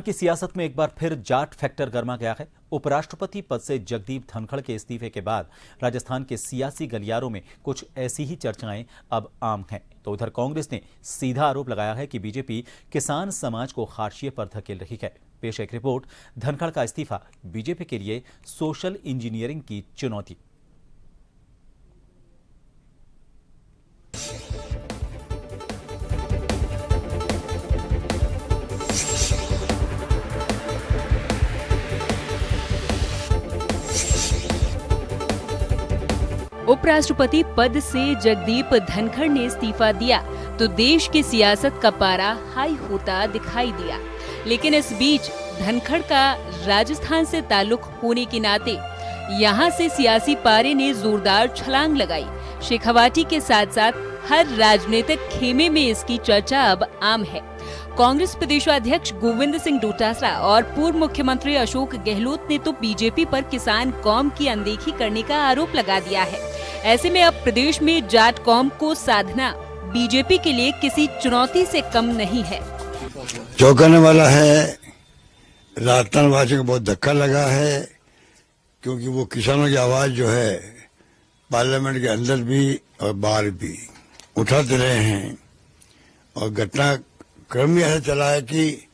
की सियासत में एक बार फिर जाट फैक्टर गर्मा गया है। उपराष्ट्रपति पद से जगदीप धनखड़ के इस्तीफे के बाद राजस्थान के सियासी गलियारों में कुछ ऐसी ही चर्चाएं अब आम हैं। तो उधर कांग्रेस ने सीधा आरोप लगाया है कि बीजेपी किसान समाज को हाशिए पर धकेल रही है। पेश एक रिपोर्ट, धनखड़ का इस्तीफा बीजेपी के लिए सोशल इंजीनियरिंग की चुनौती। उपराष्ट्रपति पद से जगदीप धनखड़ ने इस्तीफा दिया तो देश की सियासत का पारा हाई होता दिखाई दिया। लेकिन इस बीच धनखड़ का राजस्थान से ताल्लुक होने के नाते यहां से सियासी पारे ने जोरदार छलांग लगाई। शेखावाटी के साथ साथ हर राजनीतिक खेमे में इसकी चर्चा अब आम है। कांग्रेस प्रदेशाध्यक्ष गोविंद सिंह डोटासरा और पूर्व मुख्यमंत्री अशोक गहलोत ने तो बीजेपी पर किसान कौम की अनदेखी करने का आरोप लगा दिया है। ऐसे में अब प्रदेश में जाट कौम को साधना बीजेपी के लिए किसी चुनौती से कम नहीं है। चौंकाने वाला है, राजस्थान वासियों को बहुत धक्का लगा है, क्योंकि वो किसानों की आवाज जो है पार्लियामेंट के अंदर भी और बाहर भी उठाते रहे हैं। और घटना क्रम भी ऐसा चला है कि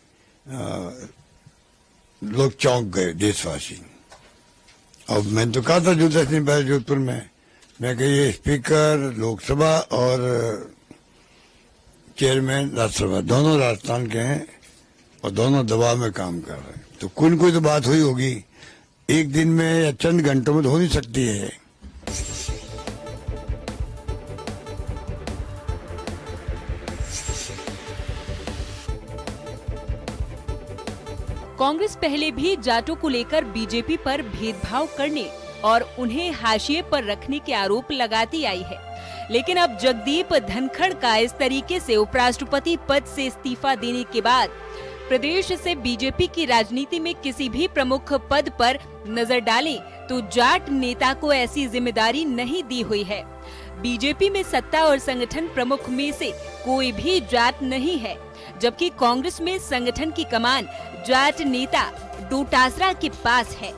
लोग चौंक गए, देशवासी। और मैंने तो कहा था 10 दिन पहले जोधपुर में, मैं कही स्पीकर लोकसभा और चेयरमैन राज्यसभा दोनों राजस्थान के हैं और दोनों दबाव में काम कर रहे हैं। तो कोई तो बात हुई होगी, एक दिन में या चंद घंटों में तो हो नहीं सकती है। कांग्रेस पहले भी जाटों को लेकर बीजेपी पर भेदभाव करने और उन्हें हाशिए पर रखने के आरोप लगाती आई है। लेकिन अब जगदीप धनखड़ का इस तरीके से उपराष्ट्रपति पद से इस्तीफा देने के बाद प्रदेश से बीजेपी की राजनीति में किसी भी प्रमुख पद पर नजर डालें तो जाट नेता को ऐसी जिम्मेदारी नहीं दी हुई है। बीजेपी में सत्ता और संगठन प्रमुख में से कोई भी जाट नहीं है, जबकि कांग्रेस में संगठन की कमान जाट नेता डोटासरा के पास है।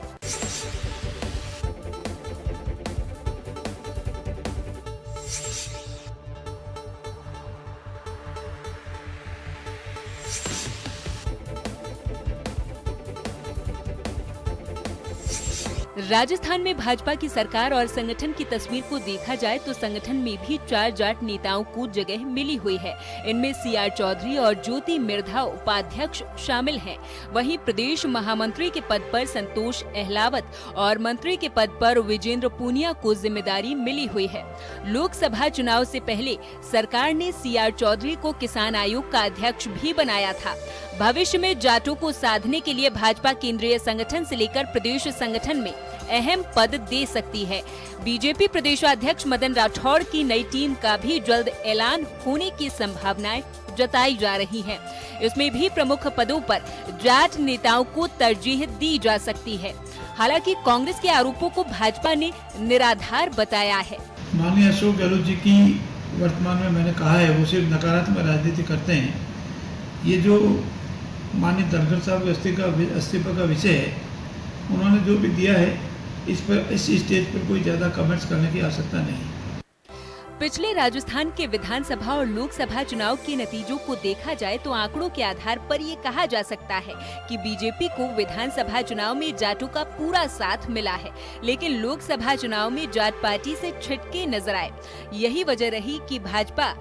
राजस्थान में भाजपा की सरकार और संगठन की तस्वीर को देखा जाए तो संगठन में भी 4 जाट नेताओं को जगह मिली हुई है। इनमें सीआर चौधरी और ज्योति मिर्धा उपाध्यक्ष शामिल हैं। वहीं प्रदेश महामंत्री के पद पर संतोष अहलावत और मंत्री के पद पर विजेंद्र पूनिया को जिम्मेदारी मिली हुई है। लोकसभा चुनाव से पहले सरकार ने सीआर चौधरी को किसान आयोग का अध्यक्ष भी बनाया था। भविष्य में जाटों को साधने के लिए भाजपा केंद्रीय संगठन से लेकर प्रदेश संगठन में अहम पद दे सकती है। बीजेपी प्रदेशाध्यक्ष मदन राठौड़ की नई टीम का भी जल्द ऐलान होने की संभावनाएं जताई जा रही हैं। इसमें भी प्रमुख पदों पर जाट नेताओं को तरजीह दी जा सकती है। हालांकि कांग्रेस के आरोपों को भाजपा ने निराधार बताया है। माननीय अशोक गहलोत जी की वर्तमान में मैंने कहा है वो सिर्फ नकारात्मक राजनीति करते हैं। ये जो माननीय धनखड़ साहब के इस्तीफे का विषय है, उन्होंने जो भी दिया है इस स्टेज पर कोई ज्यादा कमेंट्स करने की आवश्यकता नहीं। पिछले राजस्थान के विधानसभा और लोकसभा चुनाव के नतीजों को देखा जाए तो आंकड़ों के आधार पर ये कहा जा सकता है कि बीजेपी को विधानसभा चुनाव में जाटों का पूरा साथ मिला है, लेकिन लोकसभा चुनाव में जाट पार्टी से छिटके नजर आए। यही वजह रही कि भाजपा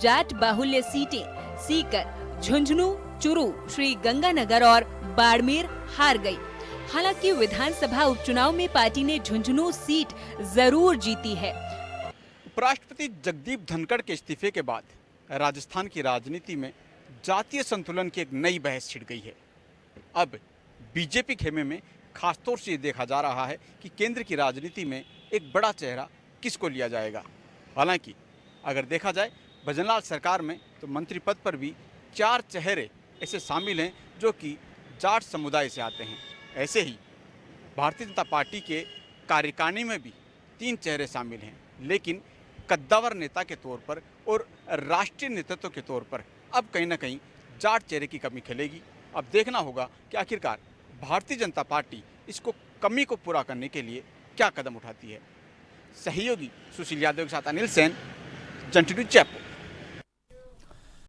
जाट बाहुल्य सीटें सीकर झुंझुनू, चुरू, श्री गंगानगर और बाड़मेर हार गई। हालांकि विधानसभा उपचुनाव में पार्टी ने झुंझुनू सीट जरूर जीती है। उपराष्ट्रपति जगदीप धनखड़ के इस्तीफे के बाद राजस्थान की राजनीति में जातीय संतुलन की एक नई बहस छिड़ गई है। अब बीजेपी खेमे में खासतौर से ये देखा जा रहा है कि केंद्र की राजनीति में एक बड़ा चेहरा किसको लिया जाएगा। हालांकि अगर देखा जाए भजनलाल सरकार में तो मंत्री पद पर भी 4 चेहरे ऐसे शामिल हैं जो कि जाट समुदाय से आते हैं। ऐसे ही भारतीय जनता पार्टी के कार्यकारिणी में भी 3 चेहरे शामिल हैं, लेकिन कद्दावर नेता के तौर पर और राष्ट्रीय नेतृत्व के तौर पर अब कहीं ना कहीं जाट चेहरे की कमी खलेगी। अब देखना होगा कि आखिरकार भारतीय जनता पार्टी इसको कमी को पूरा करने के लिए क्या कदम उठाती है। सहयोगी सुशील यादव के साथ अनिल सेन, जन टीवी जयपुर।